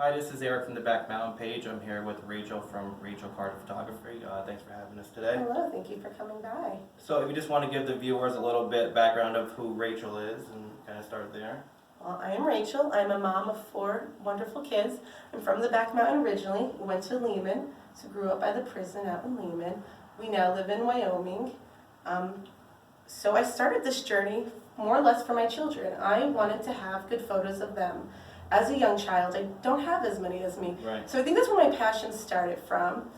Hi, this is Eric from the Back Mountain page. I'm here with Rachel from Rachael Card Photography. Thanks for having us today. Hello, thank you for coming by. So if you just want to give the viewers a little bit background of who Rachel is and kind of start there. Well, I am Rachel. I'm a mom of 4 wonderful kids. I'm from the Back Mountain originally. We went to Lehman, so grew up by the prison out in Lehman. We now live in Wyoming. So I started this journey more or less for my children. I wanted to have good photos of them. As a young child, I don't have as many as me. Right. So I think that's where my passion started from.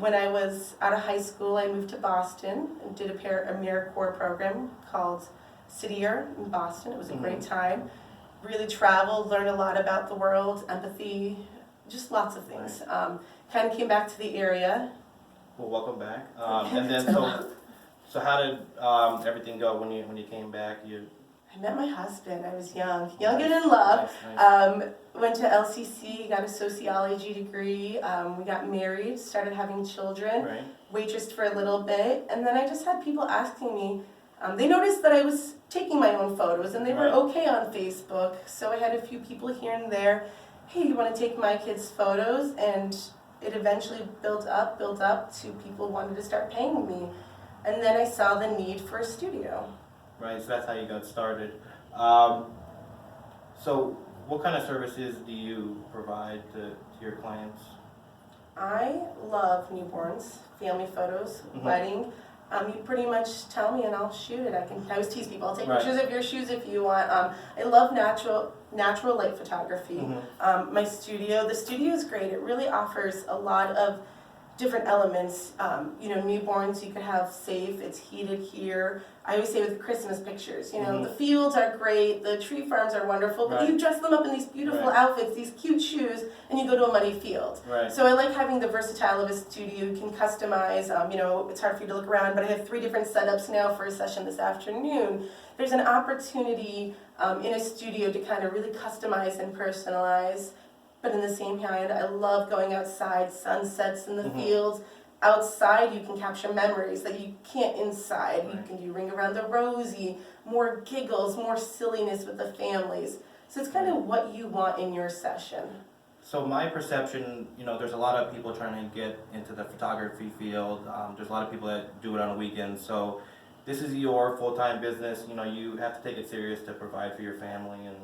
When I was out of high school, I moved to Boston and did a AmeriCorps program called City Year in Boston. It was a great time. Really traveled, learned a lot about the world, empathy, just lots of things. Right. Kind of came back to the area. Well, welcome back. And then so how did everything go when you came back? I met my husband. I was young and in love. Nice. Went to LCC, got a sociology degree. We got married, started having children, Right. waitressed for a little bit, and then I just had people asking me. They noticed that I was taking my own photos, and they were Right. okay on Facebook. So I had a few people here and there. Hey, you want to take my kids' photos? And it eventually built up to people wanted to start paying me, and then I saw the need for a studio. Right, so that's how you got started. So what kind of services do you provide to your clients? I love newborns, family photos, wedding. You pretty much tell me and I'll shoot it. I always tease people, I'll take Right. pictures of your shoes if you want. I love natural light photography. The studio is great. It really offers a lot of different elements. Newborns you could have safe, it's heated here. I always say with Christmas pictures, the fields are great, the tree farms are wonderful, but Right. you dress them up in these beautiful Right. outfits, these cute shoes, and you go to a muddy field. Right. So I like having the versatility of a studio. You can customize, it's hard for you to look around, but I have 3 different setups now for a session this afternoon. There's an opportunity in a studio to kind of really customize and personalize. But in the same hand, I love going outside, sunsets in the fields. Outside, you can capture memories that you can't inside. Right. You can do Ring Around the Rosie, more giggles, more silliness with the families. So it's kind of what you want in your session. So my perception, there's a lot of people trying to get into the photography field. There's a lot of people that do it on weekends. So this is your full-time business. You have to take it serious to provide for your family. And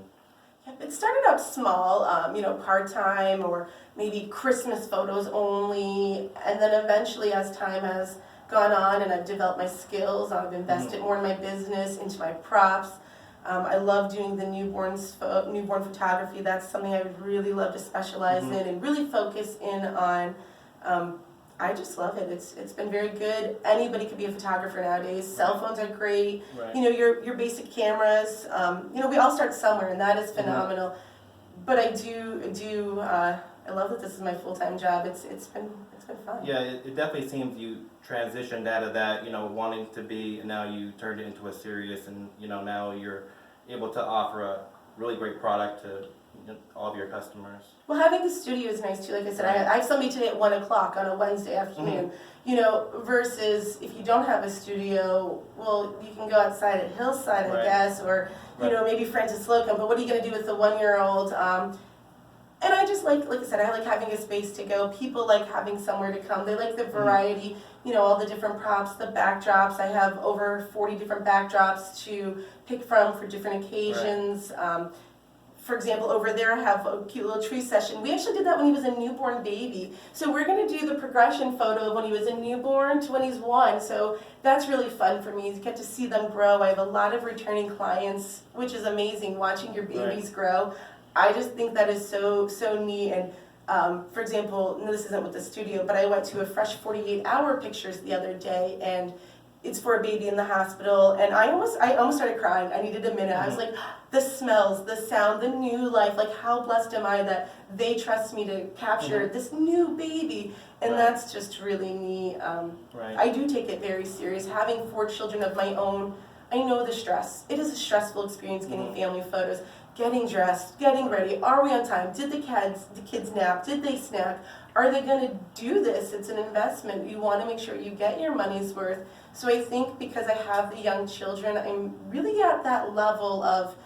It started out small, part-time or maybe Christmas photos only, and then eventually as time has gone on and I've developed my skills, I've invested more in my business, into my props. I love doing the newborn photography. That's something I would really love to specialize in and really focus in on. I just love it. It's been very good. Anybody could be a photographer nowadays. Cell phones are great. Right. Your basic cameras. We all start somewhere, and that is phenomenal. But I love that this is my full-time job. It's been fun. Yeah, it definitely seems you transitioned out of that, wanting to be, and now you turned it into a serious, and now you're able to offer a really great product to all of your customers. Well, having the studio is nice too. Like I said, I have somebody today at 1 o'clock on a Wednesday afternoon. Versus if you don't have a studio, well, you can go outside at Hillside, I Right. guess, or maybe Francis Slocum. But what are you going to do with the 1-year-old? And I just like I said, I like having a space to go. People like having somewhere to come. They like the variety, all the different props, the backdrops. I have over 40 different backdrops to pick from for different occasions. Right. For example, over there I have a cute little tree session. We actually did that when he was a newborn baby. So we're going to do the progression photo of when he was a newborn to when he's 1. So that's really fun for me to get to see them grow. I have a lot of returning clients, which is amazing, watching your babies grow. I just think that is so neat. And for example, this isn't with the studio, but I went to a Fresh 48-hour pictures the other day, and it's for a baby in the hospital, and I almost started crying. I needed a minute. I was like, the smells, the sound, the new life, like how blessed am I that they trust me to capture this new baby, and that's just really neat. I do take it very serious. Having 4 children of my own, I know the stress. It is a stressful experience getting family photos, getting dressed, getting ready. Are we on time? Did the kids nap? Did they snack? Are they going to do this? It's an investment. You want to make sure you get your money's worth. So I think because I have the young children, I'm really at that level of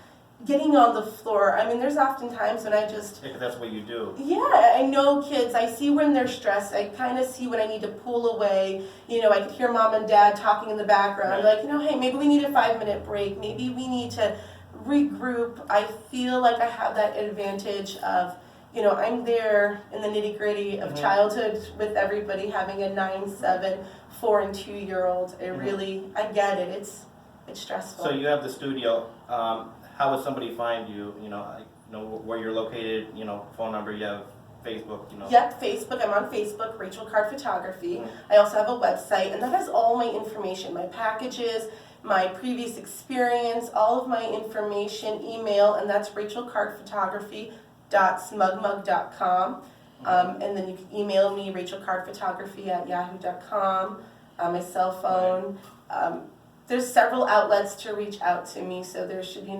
getting on the floor. I mean, there's often times when I just, Yeah, 'cause that's what you do. yeah, I know kids. I see when they're stressed. I kind of see when I need to pull away. You know, I could hear mom and dad talking in the background, Right. like, you know, hey, maybe we need a 5-minute break. Maybe we need to regroup. I feel like I have that advantage of, you know, I'm there in the nitty gritty of Mhm. childhood with everybody, having a 9, 7, 4, and 2-year-old. I get it. It's stressful. So you have the studio. How would somebody find you? Where you're located. Phone number. You have Facebook. Yep, Facebook. I'm on Facebook, Rachael Card Photography. Mhm. I also have a website, and that has all my information, my packages, my previous experience, all of my information, email, and that's rachaelcardphotography.smugmug.com. And then you can email me, rachaelcardphotography@yahoo.com, my cell phone. There's several outlets to reach out to me, so there should be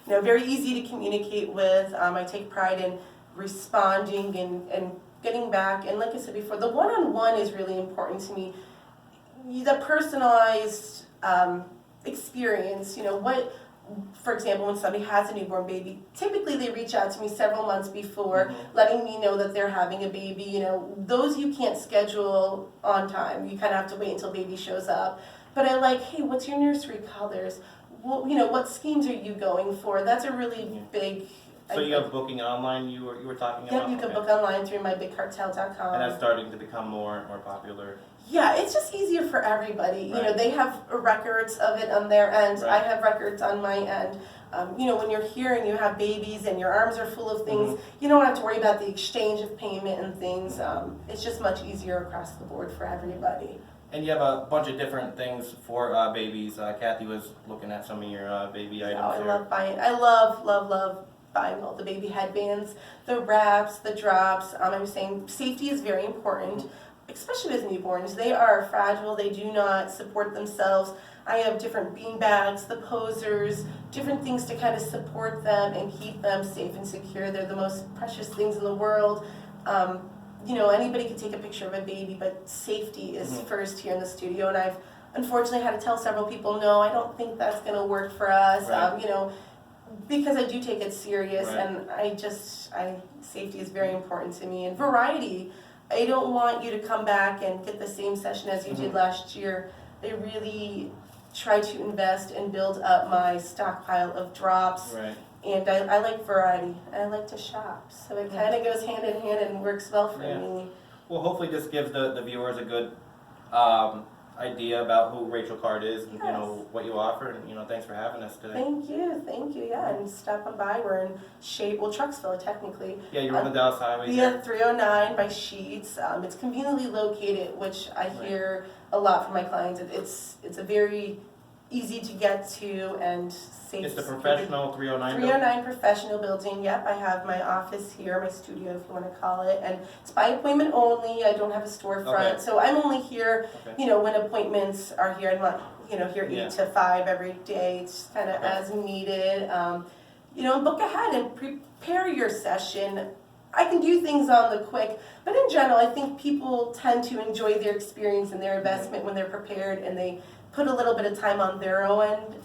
very easy to communicate with. I take pride in responding and getting back. And like I said before, the one-on-one is really important to me. The personalized experience, for example, when somebody has a newborn baby, typically they reach out to me several months before, letting me know that they're having a baby. Those you can't schedule on time. You kind of have to wait until baby shows up. But I like, hey, what's your nursery colors? What schemes are you going for? That's a really big. So you have booking online. You were talking about. Yep, you can Okay. book online through mybigcartel.com. And that's starting to become more and more popular. Yeah, it's just easier for everybody. Right. They have records of it on their end. Right. I have records on my end. When you're here and you have babies and your arms are full of things, you don't have to worry about the exchange of payment and things. It's just much easier across the board for everybody. And you have a bunch of different things for babies. Kathy was looking at some of your baby items Oh, I there. love buying. I love buying all the baby headbands, the wraps, the drops. I'm saying safety is very important, especially with newborns. They are fragile. They do not support themselves. I have different bean bags, the posers, different things to kind of support them and keep them safe and secure. They're the most precious things in the world. Anybody can take a picture of a baby, but safety is first here in the studio. And I've unfortunately had to tell several people, no, I don't think that's going to work for us. Right. Because I do take it serious, Right. and safety is very important to me. And variety, I don't want you to come back and get the same session as you did last year. I really try to invest and build up my stockpile of drops. Right. And I like variety. I like to shop. So it kind of goes hand in hand and works well for Yeah. me. Well, hopefully this gives the viewers a good idea about who Rachael Card is and Yes. what you offer. And thanks for having us today. Thank you. Yeah, and stop on by. We're in Trucksville technically. Yeah, you're on the Dallas Highway. Via 309 by Sheets. It's conveniently located, which I hear a lot from my clients. It's a very easy to get to and safe. It's the professional 309. 309 professional building. Yep, I have my office here, my studio, if you want to call it, and it's by appointment only. I don't have a storefront, Okay. so I'm only here. Okay. When appointments are here. I'm not, here 8 to 5 every day. It's kind of Okay. as needed. Book ahead and prepare your session. I can do things on the quick, but in general, I think people tend to enjoy their experience and their investment when they're prepared and they put a little bit of time on their and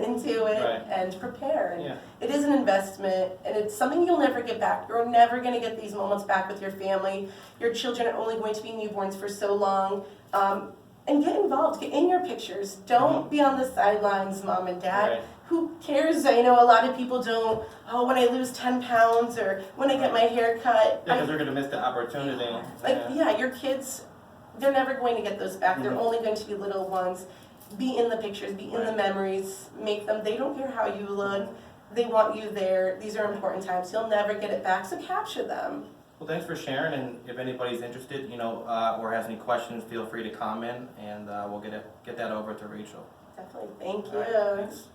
into it Right. and prepare. And Yeah. it is an investment, and it's something you'll never get back. You're never going to get these moments back with your family. Your children are only going to be newborns for so long. And get involved. Get in your pictures. Don't be on the sidelines, mom and dad. Right. Who cares? I know a lot of people don't. Oh, when I lose 10 pounds or when I get my hair cut. Yeah, because they're going to miss the opportunity. Your kids, they're never going to get those back. They're only going to be little ones. Be in the pictures, be in the memories, make them. They don't care how you look. They want you there. These are important times. You'll never get it back, so capture them. Well, thanks for sharing, and if anybody's interested, or has any questions, feel free to comment, and we'll get that over to Rachael. Definitely. Thank All right, you. thanks.